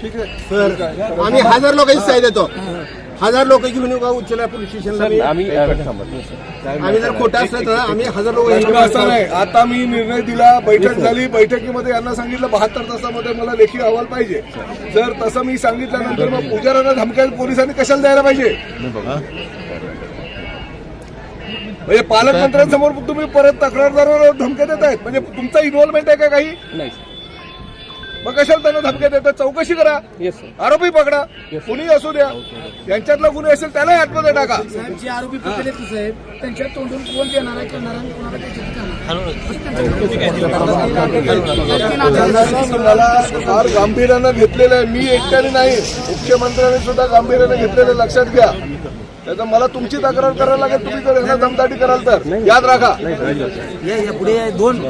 ठीक आहे सर आम्ही 1000 लोकांची साई देतो. 1000 लोक घेऊन येऊ का उच्चला पोलीस स्टेशनला? आम्ही जर खोटं असलं तर आम्ही 1000 लोक असं नाही. आता मी निर्णय दिला, बैठक झाली, बैठकीमध्ये यांना सांगितलं 72 तासामध्ये मला लेखी अहवाल पाहिजे. जर तसं मी सांगितल्यानंतर मग पुजाऱ्यांना धमकायला पोलिसांनी कशाला द्यायला पाहिजे? म्हणजे पालकमंत्र्यांसमोर तुम्ही परत तक्रारदारावर धमक्या देत आहेत, म्हणजे तुमचा इन्व्हॉल्वमेंट आहे का काही? नाही. मग कशाला त्यांना धमक्या देतात? चौकशी करा, आरोपी पकडा, कुणी असू द्या, यांच्यातला कुणी असेल त्याला आतमध्ये टाका. जे आरोपी पकडले साहेब त्यांच्या तोंडून कोण देणार आहे करणार आणि कोणाला मला फार गांभीर्यानं घेतलेलं आहे. मी एकट्याने नाही, मुख्यमंत्र्यांनी सुद्धा गांभीर्यानं घेतलेलं लक्षात घ्या. त्याचा मला तुमची तक्रार करायला लागेल. तुम्ही जर यांना दमदाटी कराल तर याद राखा. पुढे 2